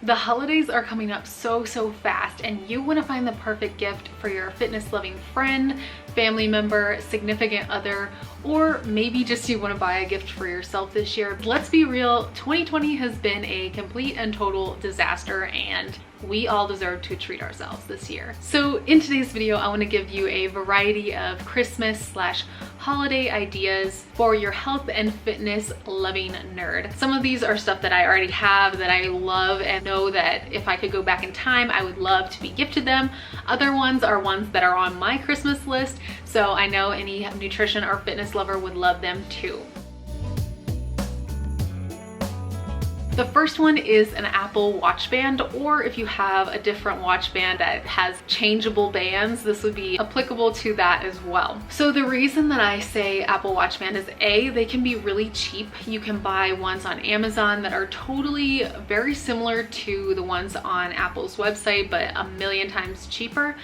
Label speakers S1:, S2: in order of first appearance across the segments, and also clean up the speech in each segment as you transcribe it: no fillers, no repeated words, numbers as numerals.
S1: The holidays are coming up so fast, and you want to find the perfect gift for your fitness loving friend, family member, significant other, or maybe just you want to buy a gift for yourself this year. Let's be real, 2020 has been a complete and total disaster, and we all deserve to treat ourselves this year. So in today's video, I want to give you a variety of Christmas/holiday ideas for your health and fitness loving nerd. Some of these are stuff that I already have that I love and know that if I could go back in time, I would love to be gifted them. Other ones are ones that are on my Christmas list, so I know any nutrition or fitness lover would love them too. The first one is an Apple watch band, or if you have a different watch band that has changeable bands, this would be applicable to that as well. So the reason that I say Apple watch band is A, they can be really cheap. You can buy ones on Amazon that are totally very similar to the ones on Apple's website, but a million times cheaper.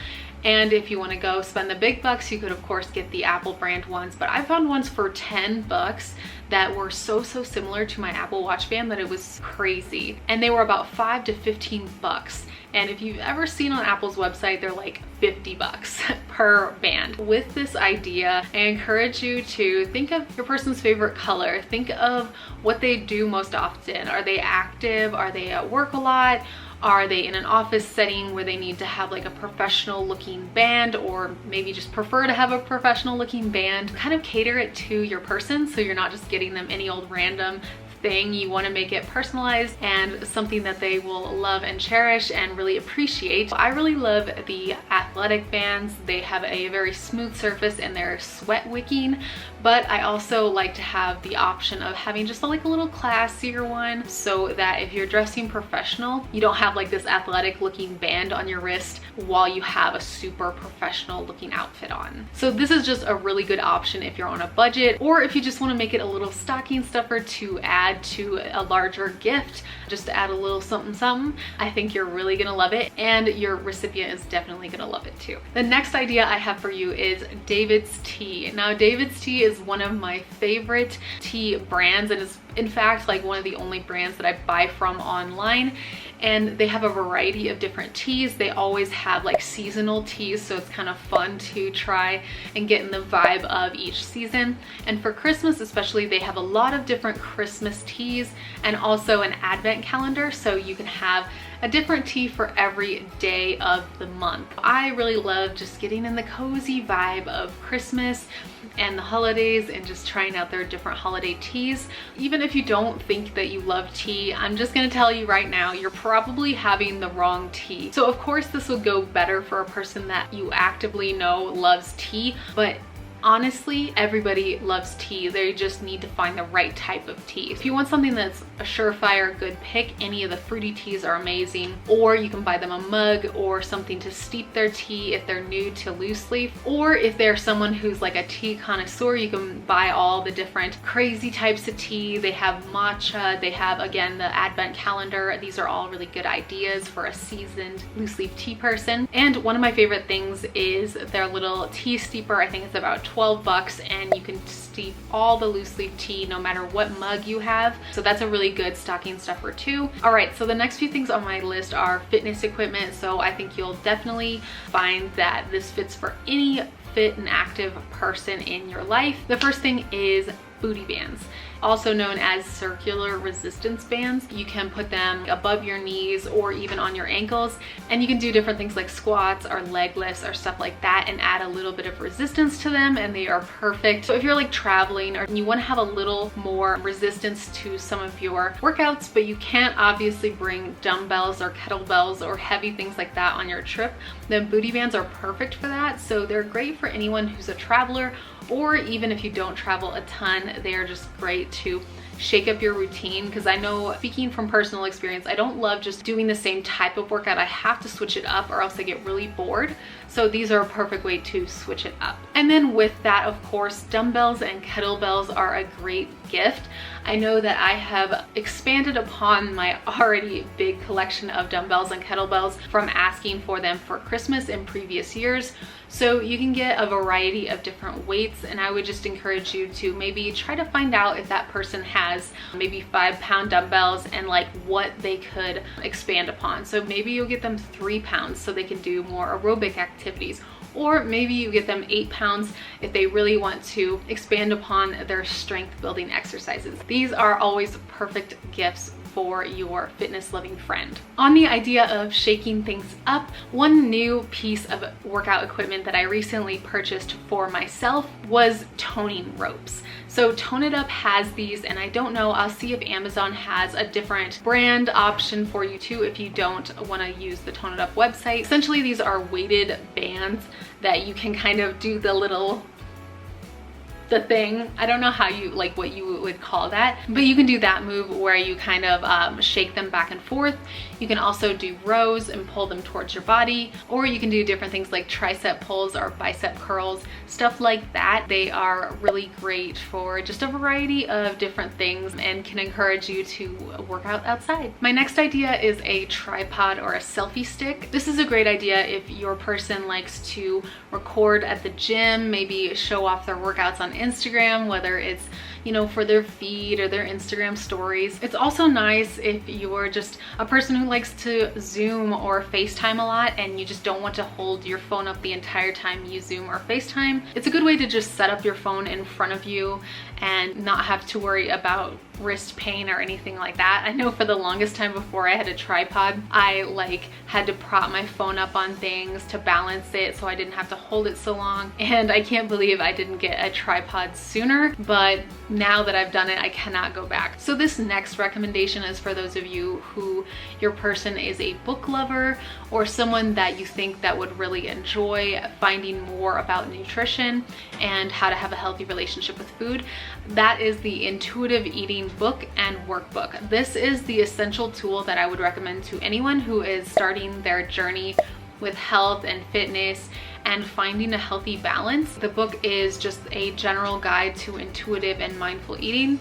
S1: And if you want to go spend the big bucks, you could of course get the Apple brand ones, but I found ones for 10 bucks that were so similar to my Apple watch band that it was crazy. And they were about 5 to 15 bucks. And if you've ever seen on Apple's website, they're like 50 bucks per band. With this idea, I encourage you to think of your person's favorite color. Think of what they do most often. Are they active? Are they at work a lot? Are they in an office setting where they need to have like a professional looking band, or maybe just prefer to have a professional looking band? Kind of cater it to your person, so you're not just getting them any old random thing. You want to make it personalized and something that they will love and cherish and really appreciate. I really love the athletic bands. They have a very smooth surface and they're sweat wicking, but I also like to have the option of having just like a little classier one, so that if you're dressing professional, you don't have like this athletic looking band on your wrist while you have a super professional looking outfit on. So this is just a really good option if you're on a budget, or if you just want to make it a little stocking stuffer to add to a larger gift, just to add a little something. I think you're really gonna love it, and your recipient is definitely gonna love it too. The next idea I have for you is David's Tea. Now, David's Tea is one of my favorite tea brands, and is in fact like one of the only brands that I buy from online. And they have a variety of different teas. They always have like seasonal teas, so it's kind of fun to try and get in the vibe of each season. And for Christmas especially, they have a lot of different Christmas teas and also an advent calendar, so you can have a different tea for every day of the month. I really love just getting in the cozy vibe of Christmas and the holidays and just trying out their different holiday teas. Even if you don't think that you love tea, I'm just gonna tell you right now, you're probably having the wrong tea. So of course this would go better for a person that you actively know loves tea, but honestly, everybody loves tea. They just need to find the right type of tea. If you want something that's a surefire good pick, any of the fruity teas are amazing, or you can buy them a mug or something to steep their tea if they're new to loose leaf, or if they're someone who's like a tea connoisseur, you can buy all the different crazy types of tea. They have matcha, they have again the advent calendar. These are all really good ideas for a seasoned loose leaf tea person. And one of my favorite things is their little tea steeper. I think it's about 12 bucks, and you can steep all the loose leaf tea no matter what mug you have. So that's a really good stocking stuffer too. All right, so the next few things on my list are fitness equipment. So I think you'll definitely find that this fits for any fit and active person in your life. The first thing is booty bands, also known as circular resistance bands. You can put them above your knees or even on your ankles, and you can do different things like squats or leg lifts or stuff like that and add a little bit of resistance to them, and they are perfect. So if you're like traveling or you want to have a little more resistance to some of your workouts, but you can't obviously bring dumbbells or kettlebells or heavy things like that on your trip, then booty bands are perfect for that. So they're great for anyone who's a traveler, or even if you don't travel a ton, they are just great to shake up your routine. Because I know, speaking from personal experience, I don't love just doing the same type of workout. I have to switch it up or else I get really bored. So these are a perfect way to switch it up. And then with that, of course, dumbbells and kettlebells are a great gift. I know that I have expanded upon my already big collection of dumbbells and kettlebells from asking for them for Christmas in previous years. So you can get a variety of different weights, and I would just encourage you to maybe try to find out if that person has maybe 5-pound dumbbells and like what they could expand upon. So maybe you'll get them 3 pounds so they can do more aerobic activities. Or maybe you get them 8 pounds if they really want to expand upon their strength building exercises. These are always perfect gifts for your fitness loving friend. On the idea of shaking things up, one new piece of workout equipment that I recently purchased for myself was toning ropes. So Tone It Up has these, and I don't know, I'll see if Amazon has a different brand option for you too if you don't want to use the Tone It Up website. Essentially, these are weighted bands that you can kind of do the thing. I don't know how you, like what you would call that, but you can do that move where you kind of shake them back and forth. You can also do rows and pull them towards your body, or you can do different things like tricep pulls or bicep curls, stuff like that. They are really great for just a variety of different things and can encourage you to work out outside. My next idea is a tripod or a selfie stick. This is a great idea if your person likes to record at the gym, maybe show off their workouts on Instagram, whether it's, you know, for their feed or their Instagram stories. It's also nice if you're just a person who likes to Zoom or FaceTime a lot and you just don't want to hold your phone up the entire time you Zoom or FaceTime. It's a good way to just set up your phone in front of you and not have to worry about wrist pain or anything like that. I know for the longest time before I had a tripod, I like had to prop my phone up on things to balance it so I didn't have to hold it so long. And I can't believe I didn't get a tripod sooner, but now that I've done it, I cannot go back. So this next recommendation is for those of you who your person is a book lover or someone that you think that would really enjoy finding more about nutrition and how to have a healthy relationship with food. That is the Intuitive Eating book and workbook. This is the essential tool that I would recommend to anyone who is starting their journey with health and fitness and finding a healthy balance. The book is just a general guide to intuitive and mindful eating,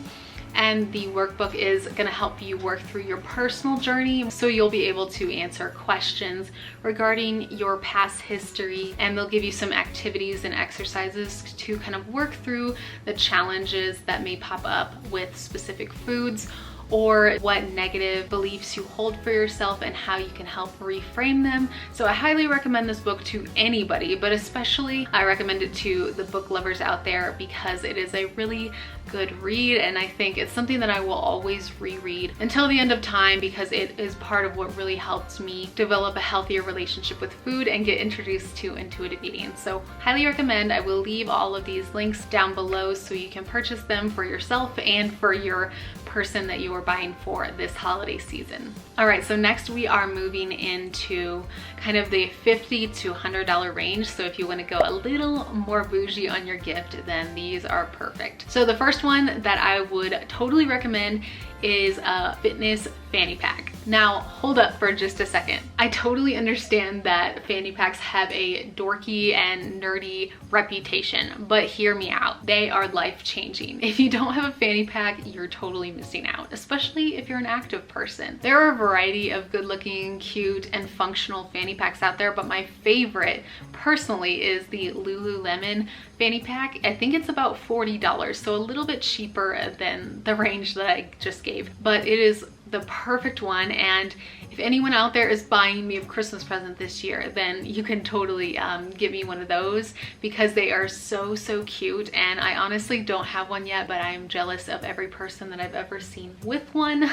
S1: and the workbook is going to help you work through your personal journey, so you'll be able to answer questions regarding your past history, and they'll give you some activities and exercises to kind of work through the challenges that may pop up with specific foods, or what negative beliefs you hold for yourself and how you can help reframe them. So I highly recommend this book to anybody, but especially I recommend it to the book lovers out there because it is a really good read, and I think it's something that I will always reread until the end of time because it is part of what really helped me develop a healthier relationship with food and get introduced to intuitive eating. So highly recommend. I will leave all of these links down below so you can purchase them for yourself and for your person that you are buying for this holiday season. All right, so next we are moving into kind of the $50 to $100 range. So if you want to go a little more bougie on your gift, then these are perfect. So the first one that I would totally recommend is a fitness fanny pack. Now, hold up for just a second. I totally understand that fanny packs have a dorky and nerdy reputation, but hear me out. They are life-changing. If you don't have a fanny pack, you're totally missing out, especially if you're an active person. There are a variety of good-looking, cute, and functional fanny packs out there, but my favorite, personally, is the Lululemon fanny pack. I think it's about $40, so a little bit cheaper than the range that I just gave, but it is the perfect one. And if anyone out there is buying me a Christmas present this year, then you can totally get me one of those because they are so cute. And I honestly don't have one yet, but I am jealous of every person that I've ever seen with one.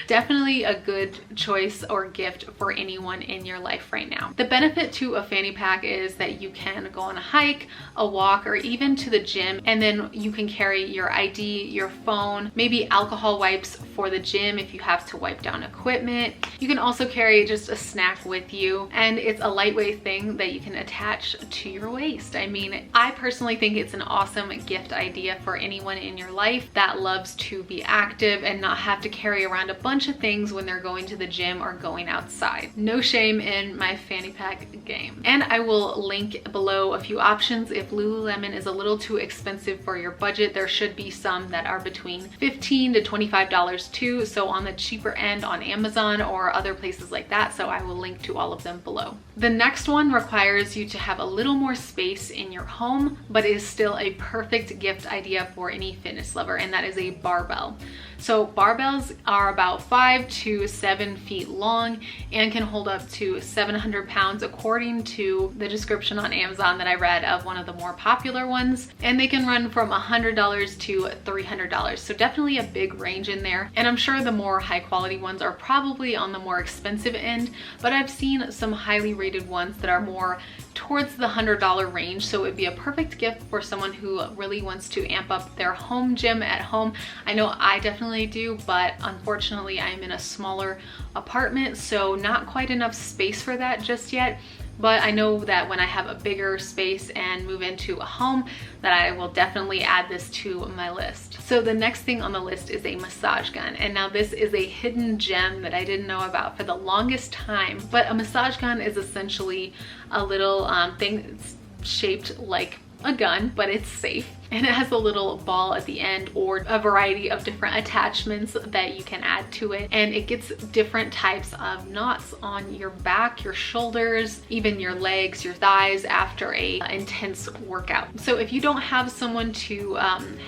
S1: Definitely a good choice or gift for anyone in your life right now. The benefit to a fanny pack is that you can go on a hike, a walk, or even to the gym, and then you can carry your ID, your phone, maybe alcohol wipes for the gym if you you have to wipe down equipment. You can also carry just a snack with you, and it's a lightweight thing that you can attach to your waist. I mean, I personally think it's an awesome gift idea for anyone in your life that loves to be active and not have to carry around a bunch of things when they're going to the gym or going outside. No shame in my fanny pack game. And I will link below a few options. If Lululemon is a little too expensive for your budget, there should be some that are between $15 to $25 too, so on the cheaper end on Amazon or other places like that, so I will link to all of them below. The next one requires you to have a little more space in your home, but is still a perfect gift idea for any fitness lover, and that is a barbell. So barbells are about 5 to 7 feet long and can hold up to 700 pounds according to the description on Amazon that I read of one of the more popular ones. And they can run from $100 to $300. So definitely a big range in there. And I'm sure the more high quality ones are probably on the more expensive end, but I've seen some highly rated ones that are more towards the $100 range. So it'd be a perfect gift for someone who really wants to amp up their home gym at home. I know I definitely do, but unfortunately I'm in a smaller apartment, so not quite enough space for that just yet. But I know that when I have a bigger space and move into a home, that I will definitely add this to my list. So the next thing on the list is a massage gun. And now this is a hidden gem that I didn't know about for the longest time. But a massage gun is essentially a little thing that's shaped like a gun, but it's safe. And it has a little ball at the end or a variety of different attachments that you can add to it. And it gets different types of knots on your back, your shoulders, even your legs, your thighs after a intense workout. So if you don't have someone to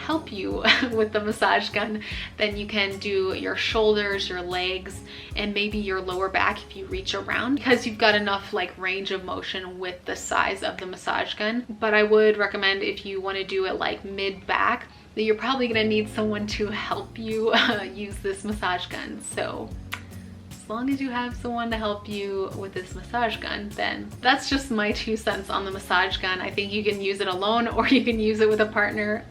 S1: help you with the massage gun, then you can do your shoulders, your legs, and maybe your lower back if you reach around, because you've got enough like range of motion with the size of the massage gun. But I would recommend, if you want to do it like mid-back, that you're probably going to need someone to help you use this massage gun. So as long as you have someone to help you with this massage gun, then that's just my 2 cents on the massage gun. I think you can use it alone or you can use it with a partner.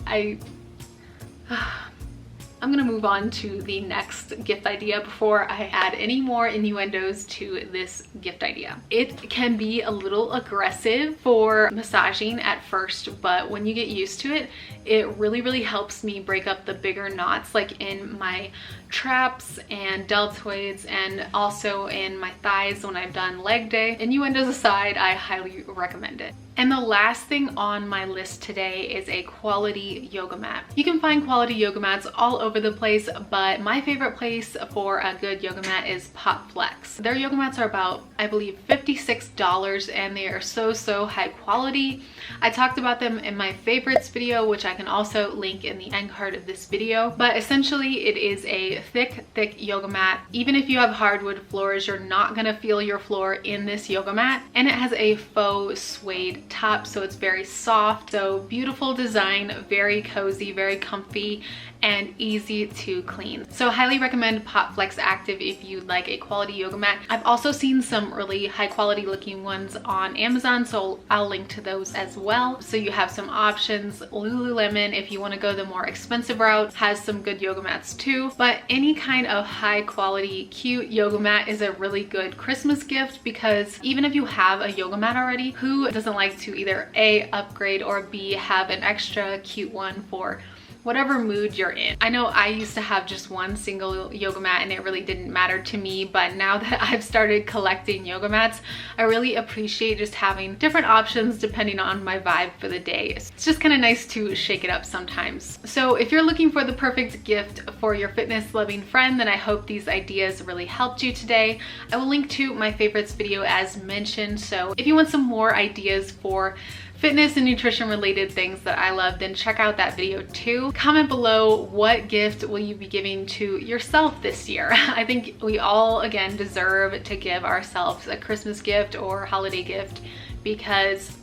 S1: I'm gonna move on to the next gift idea before I add any more innuendos to this gift idea. It can be a little aggressive for massaging at first, but when you get used to it, it really helps me break up the bigger knots, like in my traps and deltoids, and also in my thighs when I've done leg day. Innuendos aside, I highly recommend it. And the last thing on my list today is a quality yoga mat. You can find quality yoga mats all over the place, but my favorite place for a good yoga mat is Potflex. Their yoga mats are about, I believe, $56, and they are so high quality. I talked about them in my favorites video, which I can also link in the end card of this video. But essentially it is a thick yoga mat. Even if you have hardwood floors, you're not gonna feel your floor in this yoga mat. And it has a faux suede top, so it's very soft. So beautiful design, very cozy, very comfy, and easy to clean. So highly recommend Potflex Active if you'd like a quality yoga mat. I've also seen some really high quality looking ones on Amazon, so I'll link to those as well. So you have some options. Lululemon, if you want to go the more expensive route, has some good yoga mats too. But any kind of high quality, cute yoga mat is a really good Christmas gift, because even if you have a yoga mat already, who doesn't like to either A, upgrade, or B, have an extra cute one for whatever mood you're in. I know I used to have just one single yoga mat and it really didn't matter to me, but now that I've started collecting yoga mats, I really appreciate just having different options depending on my vibe for the day. It's just kind of nice to shake it up sometimes. So if you're looking for the perfect gift for your fitness loving friend, then I hope these ideas really helped you today. I will link to my favorites video as mentioned, so if you want some more ideas for fitness and nutrition related things that I love, then check out that video too. Comment below, what gift will you be giving to yourself this year? I think we all, again, deserve to give ourselves a Christmas gift or holiday gift, because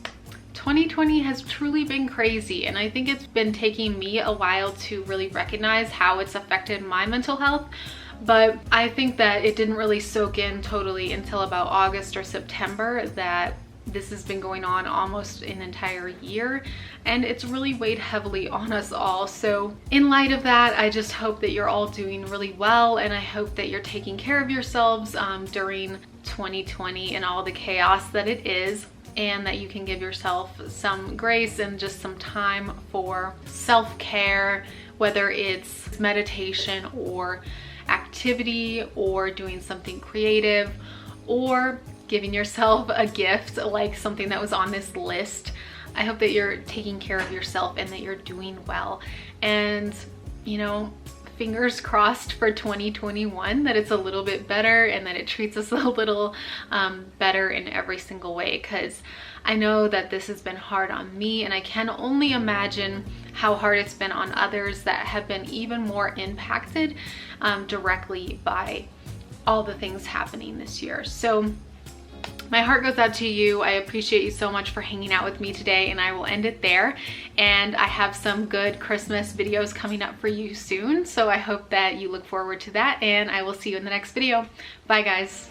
S1: 2020 has truly been crazy, and I think it's been taking me a while to really recognize how it's affected my mental health. But I think that it didn't really soak in totally until about August or September that this has been going on almost an entire year, and it's really weighed heavily on us all. So in light of that, I just hope that you're all doing really well, and I hope that you're taking care of yourselves during 2020 and all the chaos that it is, and that you can give yourself some grace and just some time for self-care, whether it's meditation or activity or doing something creative or giving yourself a gift like something that was on this list. I hope that you're taking care of yourself and that you're doing well. And, you know, fingers crossed for 2021 that it's a little bit better and that it treats us a little better in every single way, because I know that this has been hard on me, and I can only imagine how hard it's been on others that have been even more impacted directly by all the things happening this year. So my heart goes out to you. I appreciate you so much for hanging out with me today, and I will end it there. And I have some good Christmas videos coming up for you soon, so I hope that you look forward to that, and I will see you in the next video. Bye guys.